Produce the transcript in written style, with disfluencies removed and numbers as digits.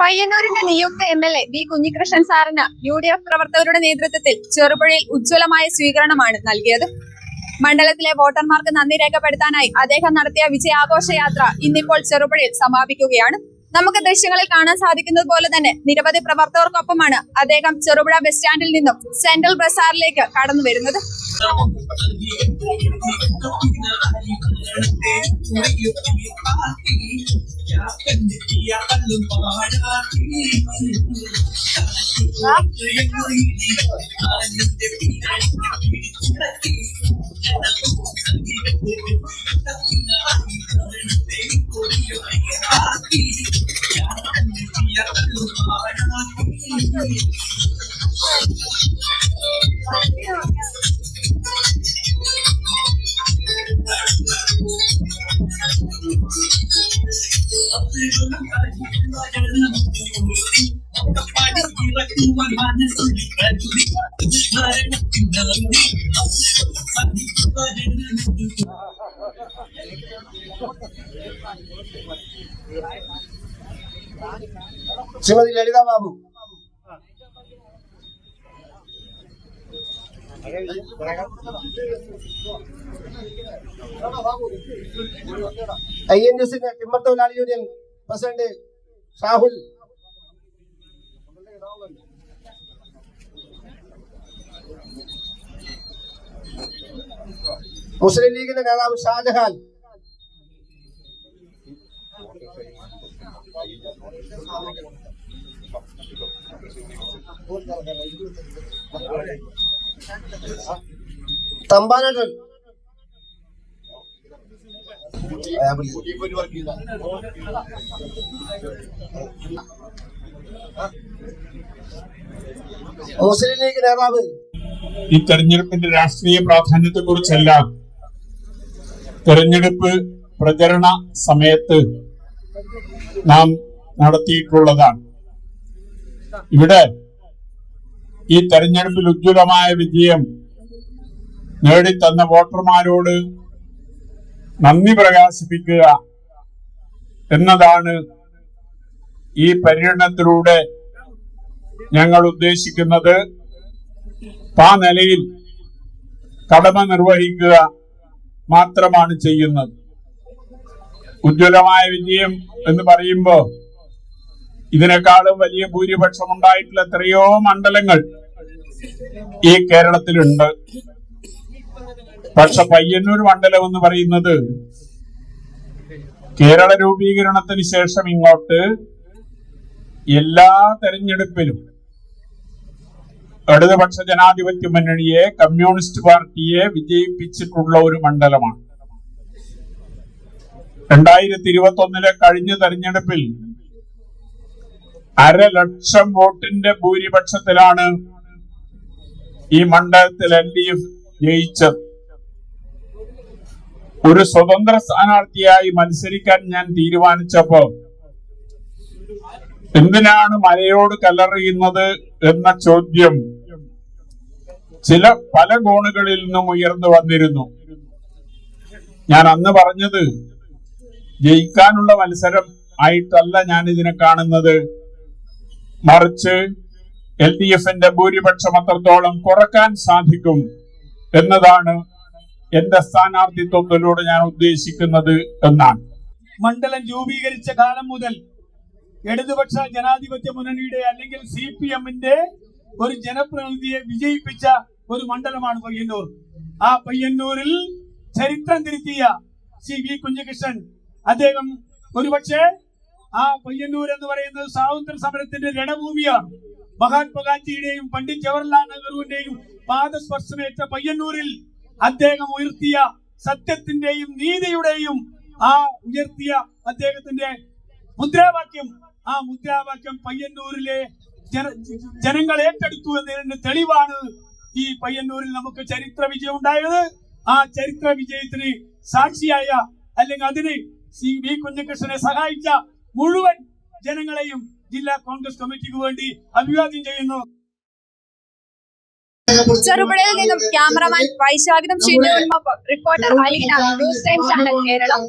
പയ്യന്നൂരിന്റെ നിയുക്ത MLA V Kunhikrishnan സാറിന് UDF പ്രവർത്തകരുടെ നേതൃത്വത്തിൽ ചെറുപുഴയിൽ ഉജ്ജ്വലമായ സ്വീകരണമാണ് നൽകിയത്. മണ്ഡലത്തിലെ വോട്ടർമാർക്ക് നന്ദി രേഖപ്പെടുത്താനായി അദ്ദേഹം നടത്തിയ വിജയാഘോഷയാത്ര ഇന്നിപ്പോൾ ചെറുപുഴയിൽ സമാപിക്കുകയാണ്. നമുക്ക് ദൃശ്യങ്ങളിൽ കാണാൻ സാധിക്കുന്നത് പോലെ തന്നെ നിരവധി പ്രവർത്തകർക്കൊപ്പമാണ് അദ്ദേഹം ചെറുപുഴ ബസ് സ്റ്റാൻഡിൽ നിന്നും സെൻട്രൽ ബസാറിലേക്ക് കടന്നു വരുന്നത്. ശ്രീമതി ലളിത ബാബു. INS ടിമ്പർ തൊഴിലാളി യൂണിയൻ പ്രസിഡന്റ് ഷാഹുൽ. മുസ്ലിം ലീഗിന്റെ നേതാവ് ഷാജഹാൻ. തമ്പാനട്ടൻ. മുസ്ലിം ലീഗ് നേതാവ്. ഈ തെരഞ്ഞെടുപ്പിന്റെ രാഷ്ട്രീയ പ്രാധാന്യത്തെ കുറിച്ചല്ല, തെരഞ്ഞെടുപ്പ് പ്രചരണ സമയത്ത് നാം നടത്തിയിട്ടുള്ളതാണ്. ഇവിടെ ഈ തെരഞ്ഞെടുപ്പിൽ ഉജ്ജ്വലമായ വിജയം നേടിത്തന്ന വോട്ടർമാരോട് നന്ദി പ്രകാശിപ്പിക്കുക എന്നതാണ് ഈ പര്യടനത്തിലൂടെ ഞങ്ങൾ ഉദ്ദേശിക്കുന്നത്. ആ നിലയിൽ കടമ നിർവഹിക്കുക മാത്രമാണ് ചെയ്യുന്നത്. ഉജ്ജ്വലമായ വിജയം എന്ന് പറയുമ്പോൾ ഇതിനേക്കാളും വലിയ ഭൂരിപക്ഷം ഉണ്ടായിട്ടുള്ള എത്രയോ മണ്ഡലങ്ങൾ ഈ കേരളത്തിലുണ്ട്. പക്ഷെ പയ്യന്നൂർ മണ്ഡലം എന്ന് പറയുന്നത് കേരള രൂപീകരണത്തിന് ശേഷം ഇങ്ങോട്ട് എല്ലാ തെരഞ്ഞെടുപ്പിലും ഇടതുപക്ഷ ജനാധിപത്യ മുന്നണിയെ, കമ്മ്യൂണിസ്റ്റ് പാർട്ടിയെ വിജയിപ്പിച്ചിട്ടുള്ള ഒരു മണ്ഡലമാണ്. 2021 കഴിഞ്ഞ തെരഞ്ഞെടുപ്പിൽ 1,00,000 വോട്ടിന്റെ ഭൂരിപക്ഷത്തിലാണ് ഈ മണ്ഡലത്തിൽ LDF ജയിച്ചത്. ഒരു സ്വതന്ത്ര സ്ഥാനാർത്ഥിയായി മത്സരിക്കാൻ ഞാൻ തീരുമാനിച്ചപ്പോ എന്തിനാണ് മലയോട് കല്ലെറിയുന്നത് എന്ന ചോദ്യം പല കോണുകളിൽ നിന്നും ഉയർന്നു വന്നിരുന്നു. ഞാൻ അന്ന് പറഞ്ഞത്, ജയിക്കാനുള്ള മത്സരം ആയിട്ടല്ല ഞാൻ ഇതിനെ കാണുന്നത്, മറിച്ച് LDFന്റെ ഭൂരിപക്ഷം അത്രത്തോളം കുറക്കാൻ സാധിക്കും എന്നതാണ് എന്റെ സ്ഥാനാർത്ഥിത്വത്തിലൂടെ ഞാൻ ഉദ്ദേശിക്കുന്നത് എന്നാണ്. മണ്ഡലം രൂപീകരിച്ച കാലം മുതൽ ഇടതുപക്ഷ ജനാധിപത്യ മുന്നണിയുടെ അല്ലെങ്കിൽ CPMന്റെ ഒരു ജനപ്രതിനിധിയെ വിജയിപ്പിച്ച ഒരു മണ്ഡലമാണ് പയ്യന്നൂർ. ആ പയ്യന്നൂരിൽ ചരിത്രം തിരുത്തിയ ശ്രീ വി കുഞ്ഞികൃഷ്ണൻ, അദ്ദേഹം ഒരുപക്ഷെ ആ പയ്യന്നൂർ എന്ന് പറയുന്നത് സ്വാതന്ത്ര്യ സമരത്തിന്റെ രണഭൂമിയാണ്. മഹാത്മാഗാന്ധിയുടെയും പണ്ഡിറ്റ് ജവഹർലാൽ നെഹ്റുവിന്റെയും പാദസ്പർശമേറ്റ പയ്യന്നൂരിൽ അദ്ദേഹം ഉയർത്തിയ സത്യത്തിന്റെയും നീതിയുടെയും ആ ഉയർത്തിയ അദ്ദേഹത്തിന്റെ മുദ്രാവാക്യം, ആ മുദ്രാവാക്യം പയ്യന്നൂരിലെ ജനങ്ങൾ ഏറ്റെടുത്തു എന്നതിന്റെ തെളിവാണ് ഈ പയ്യന്നൂരിൽ നമുക്ക് ചരിത്ര വിജയം ഉണ്ടായത്. ആ ചരിത്ര വിജയത്തിന് സാക്ഷിയായ അല്ലെങ്കിൽ അതിന് ശ്രീ വി കുഞ്ഞികൃഷ്ണനെ സഹായിച്ച മുഴുവൻ ജനങ്ങളെയും ജില്ലാ കോൺഗ്രസ് കമ്മിറ്റിക്ക് വേണ്ടി അഭിവാദ്യം ചെയ്യുന്നു. ചെറുപുഴയിൽ നിന്നും ക്യാമറമാൻ വൈശാഖിനും ഷിനുവിനുമൊപ്പം reporter Aleena, news time channel Keralam.